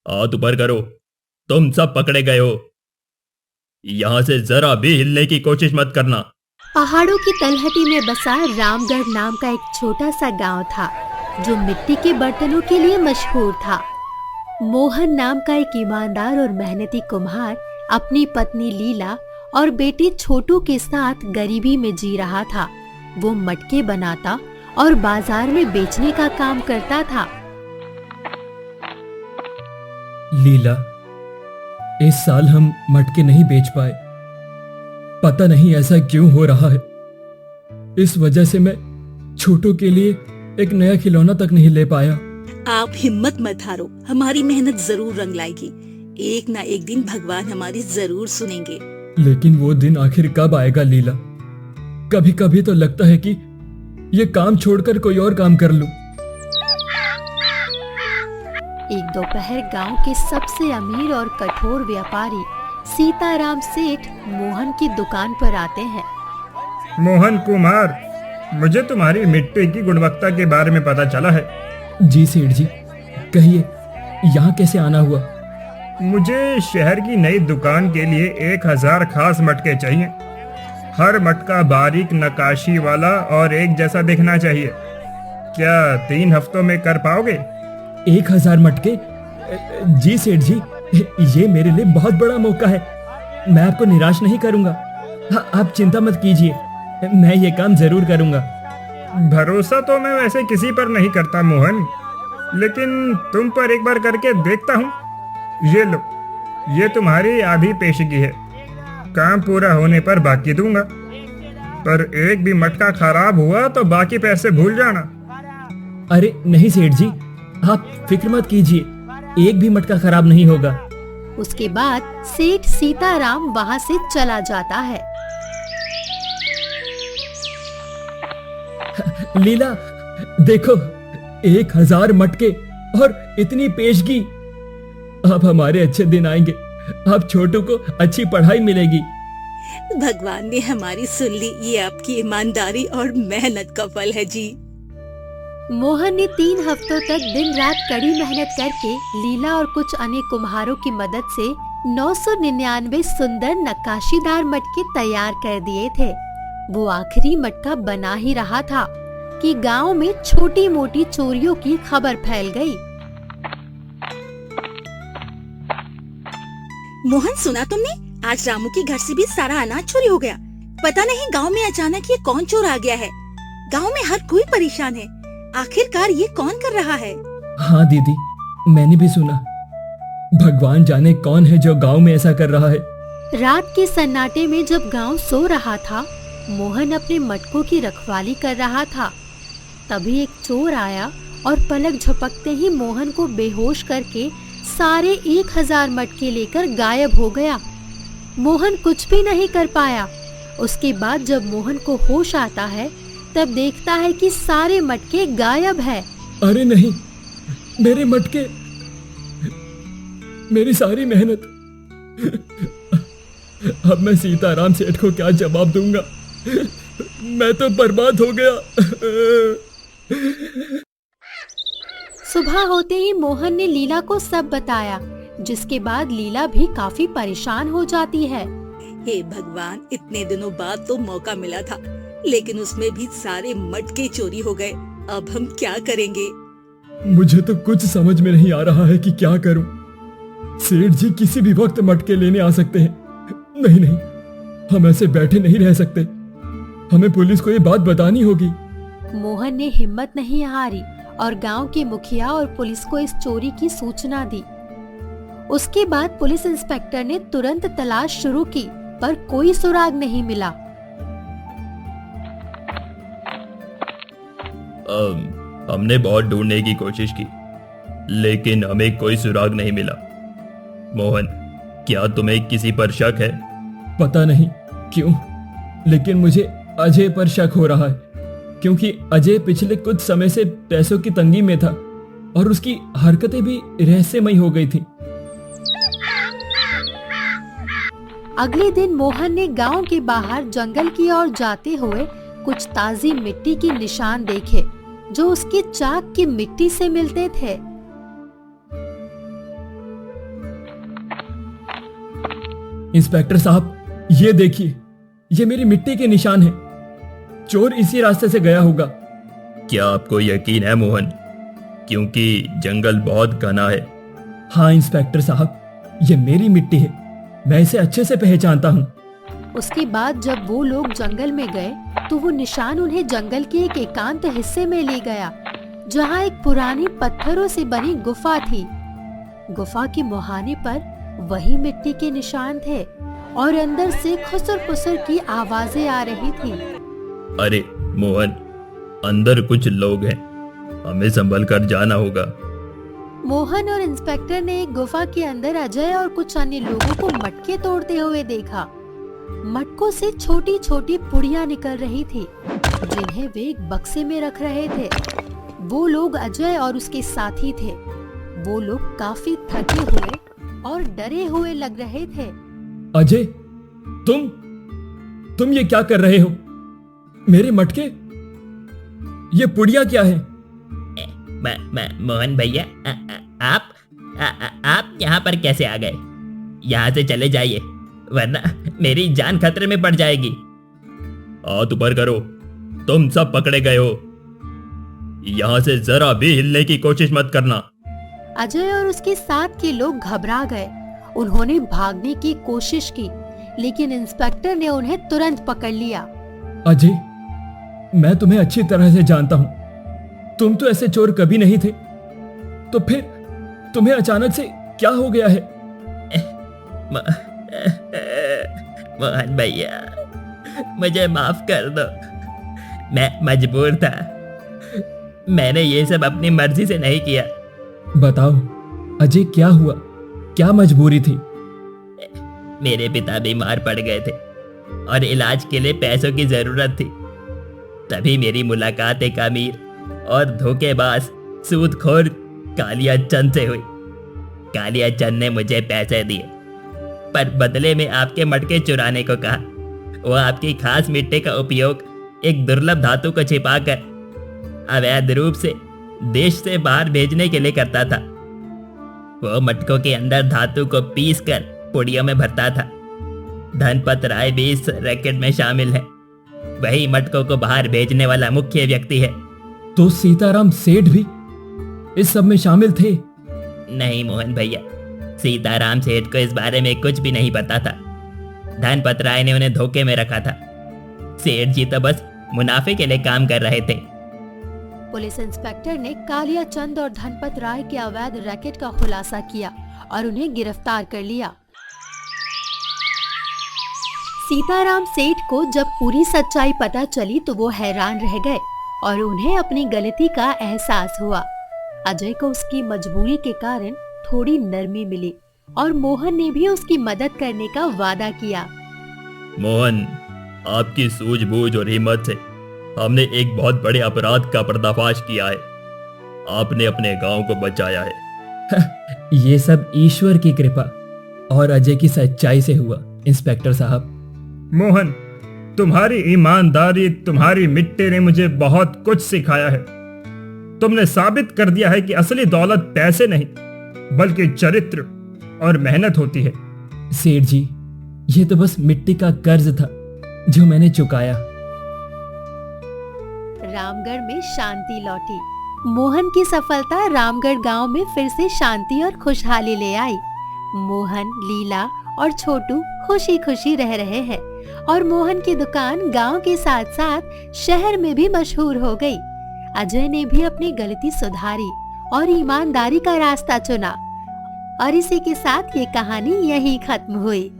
हाथ ऊपर करो। तुम सब पकड़े गए हो। यहां से जरा भी हिलने की कोशिश मत करना। पहाड़ों की तलहटी में बसा रामगढ़ नाम का एक छोटा सा गांव था जो मिट्टी के बर्तनों के लिए मशहूर था। मोहन नाम का एक ईमानदार और मेहनती कुम्हार अपनी पत्नी लीला और बेटे छोटू के साथ गरीबी में जी रहा था। वो मटके बनाता और बाजार में बेचने का काम करता था। लीला, इस साल हम मटके नहीं बेच पाए। पता नहीं ऐसा क्यों हो रहा है। इस वजह से मैं छोटू के लिए एक नया खिलौना तक नहीं ले पाया। आप हिम्मत मत हारो, हमारी मेहनत जरूर रंग लाएगी। एक ना एक दिन भगवान हमारी जरूर सुनेंगे। लेकिन वो दिन आखिर कब आएगा लीला? कभी कभी तो लगता है कि ये काम छोड़कर कोई और काम कर लूं। एक दोपहर गांव के सबसे अमीर और कठोर व्यापारी सीताराम सेठ मोहन की दुकान पर आते हैं। मोहन कुमार, मुझे तुम्हारी मिट्टी की गुणवत्ता के बारे में पता चला है। जी सेठ जी, कहिए यहाँ कैसे आना हुआ? मुझे शहर की नई दुकान के लिए 1000 खास मटके चाहिए। हर मटका बारीक नक्काशी वाला और एक जैसा दिखना चाहिए। क्या 3 हफ्तों में कर पाओगे? 1000 मटके? जी सेठ जी, ये मेरे लिए बहुत बड़ा मौका है। मैं आपको निराश नहीं करूंगा। आप चिंता मत कीजिए, मैं ये काम जरूर करूंगा। भरोसा तो मैं वैसे किसी पर नहीं करता मोहन, लेकिन तुम पर एक बार करके देखता हूँ। ये लो, ये तुम्हारी आधी पेशगी है। काम पूरा होने पर बाकी दूंगा, पर एक भी मटका खराब हुआ तो बाकी पैसे भूल जाना। अरे नहीं सेठ जी, आप फिक्र मत कीजिए, एक भी मटका खराब नहीं होगा। उसके बाद सेठ सीताराम वहां से चला जाता है। लीला, देखो 1000 मटके और इतनी पेशगी। अब हमारे अच्छे दिन आएंगे। अब छोटू को अच्छी पढ़ाई मिलेगी। भगवान ने हमारी सुन ली। ये आपकी ईमानदारी और मेहनत का फल है जी। मोहन ने 3 हफ्तों तक दिन रात कड़ी मेहनत करके लीला और कुछ अन्य कुम्हारों की मदद से 999 सुंदर नक्काशीदार मटके तैयार कर दिए थे। वो आखिरी मटका बना ही रहा था कि गांव में छोटी मोटी चोरियों की खबर फैल गई। मोहन, सुना तुमने? आज रामू के घर से भी सारा अनाज चोरी हो गया। पता नहीं गांव में अचानक ये कौन चोर आ गया है। गांव में हर कोई परेशान है। आखिरकार ये कौन कर रहा है? हाँ दीदी, मैंने भी सुना। भगवान जाने कौन है जो गांव में ऐसा कर रहा है। रात के सन्नाटे में जब गांव सो रहा था, मोहन अपने मटकों की रखवाली कर रहा था। तभी एक चोर आया और पलक झपकते ही मोहन को बेहोश करके सारे 1000 मटके लेकर गायब हो गया। मोहन कुछ भी नहीं कर पाया। उसके बाद जब मोहन को होश आता है, तब देखता है कि सारे मटके गायब है। अरे नहीं, मेरे मटके, मेरी सारी मेहनत। अब मैं सीताराम सेठ को क्या जवाब दूंगा? मैं तो बर्बाद हो गया। सुबह होते ही मोहन ने लीला को सब बताया, जिसके बाद लीला भी काफी परेशान हो जाती है। हे भगवान, इतने दिनों बाद तो मौका मिला था, लेकिन उसमें भी सारे मटके चोरी हो गए। अब हम क्या करेंगे? मुझे तो कुछ समझ में नहीं आ रहा है कि क्या करूं। सेठ जी किसी भी वक्त मटके लेने आ सकते हैं। नहीं नहीं, हम ऐसे बैठे नहीं रह सकते। हमें पुलिस को ये बात बतानी होगी। मोहन ने हिम्मत नहीं हारी और गांव के मुखिया और पुलिस को इस चोरी की सूचना दी। उसके बाद पुलिस इंस्पेक्टर ने तुरंत तलाश शुरू की, पर कोई सुराग नहीं मिला। हमने बहुत ढूंढने की कोशिश की, लेकिन हमें कोई सुराग नहीं मिला। मोहन, क्या तुम्हें किसी पर शक है? पता नहीं क्यों, लेकिन मुझे अजय पर शक हो रहा है, क्योंकि अजय पिछले कुछ समय से पैसों की तंगी में था और उसकी हरकतें भी रहस्यमयी हो गई थी। अगले दिन मोहन ने गांव के बाहर जंगल की ओर जाते हुए कुछ ताजी मिट्टी के निशान देखे, जो उसके चाक की मिट्टी से मिलते थे। इंस्पेक्टर साहब, ये देखिए, ये मेरी मिट्टी के निशान हैं। चोर इसी रास्ते से गया होगा। क्या आपको यकीन है मोहन? क्योंकि जंगल बहुत घना है। हाँ इंस्पेक्टर साहब, ये मेरी मिट्टी है, मैं इसे अच्छे से पहचानता हूँ। उसके बाद जब वो लोग जंगल में गए तो वो निशान उन्हें जंगल के एक एकांत हिस्से में ले गया, जहाँ एक पुरानी पत्थरों से बनी गुफा थी। गुफा के मुहाने पर वही मिट्टी के निशान थे और अंदर से खुसर-पुसर की आवाजें आ रही थी। अरे मोहन, अंदर कुछ लोग हैं, हमें संभल कर जाना होगा। मोहन और इंस्पेक्टर ने एक गुफा के अंदर अजय और कुछ अन्य लोगों को मटके तोड़ते हुए देखा। मटकों से छोटी छोटी पुड़ियां निकल रही थी, जिन्हें वे एक बक्से में रख रहे थे। वो लोग अजय और उसके साथी थे। वो लोग काफी थके हुए और डरे हुए लग रहे थे। अजय, तुम ये क्या कर रहे हो? मेरे मटके, ये पुड़िया क्या है? मोहन भैया, आप यहाँ पर कैसे आ गए? यहाँ से चले जाइए, वरना मेरी जान खतरे में पड़ जाएगी। हाथ ऊपर करो, तुम सब पकड़े गए हो। यहाँ से जरा भी हिलने की कोशिश मत करना। अजय और उसके साथ के लोग घबरा गए। उन्होंने भागने की कोशिश की, लेकिन इंस्पेक्टर ने उन्हें तुरंत पकड़ लिया। अजय, मैं तुम्हें अच्छी तरह से जानता हूँ, तुम तो ऐसे चोर कभी नहीं थे। तो फिर तुम्हें अचानक से क्या हो गया है? मोहन भैया, मुझे माफ कर दो, मैं मजबूर था। मैंने ये सब अपनी मर्जी से नहीं किया। बताओ अजय, क्या हुआ? क्या मजबूरी थी? मेरे पिता बीमार पड़ गए थे और इलाज के लिए पैसों की जरूरत थी। तभी मेरी मुलाकात एक अमीर और धोखेबाज सूदखोर कालिया चंद से हुई। कालिया चंद ने मुझे पैसे दिए, पर बदले में आपके मटके चुराने को कहा। वो आपकी खास मिट्टी का उपयोग एक दुर्लभ धातु को छिपाकर अवैध रूप से देश से बाहर भेजने के लिए करता था। वो मटकों के अंदर धातु को पीसकर पुड़ियों में भरता था। धनपत राय भी इस रैकेट में शामिल है। वही मटकों को बाहर भेजने वाला मुख्य व्यक्ति है। तो सीताराम सेठ भी इस सब में शामिल थे? नहीं मोहन भैया, सीताराम सेठ को इस बारे में कुछ भी नहीं पता था। धनपत राय ने उन्हें धोखे में रखा था। सेठ जी तो बस मुनाफे के लिए काम कर रहे थे। पुलिस इंस्पेक्टर ने कालिया चंद और धनपत राय के अवैध रैकेट का खुलासा किया और उन्हें गिरफ्तार कर लिया। सीताराम सेठ को जब पूरी सच्चाई पता चली तो वो हैरान रह गए और उन्हें अपनी गलती का एहसास हुआ। अजय को उसकी मजबूरी के कारण थोड़ी नरमी मिली और मोहन ने भी उसकी मदद करने का वादा किया। मोहन, आपकी सूझबूझ और हिम्मत से हमने एक बहुत बड़े अपराध का पर्दाफाश किया है। आपने अपने गांव को बचाया है। ये सब ईश्वर की कृपा और अजय की सच्चाई से हुआ इंस्पेक्टर साहब। मोहन, तुम्हारी ईमानदारी, तुम्हारी मिट्टी ने मुझे बहुत कुछ सिखाया है। तुमने साबित कर दिया है कि असली दौलत पैसे नहीं बल्कि चरित्र और मेहनत होती है। सेठ जी, ये तो बस मिट्टी का कर्ज था जो मैंने चुकाया। रामगढ़ में शांति लौटी। मोहन की सफलता रामगढ़ गांव में फिर से शांति और खुशहाली ले आई। मोहन, लीला और छोटू खुशी खुशी रह रहे हैं और मोहन की दुकान गांव के साथ साथ शहर में भी मशहूर हो गई। अजय ने भी अपनी गलती सुधारी और ईमानदारी का रास्ता चुना और इसी के साथ ये कहानी यहीं खत्म हुई।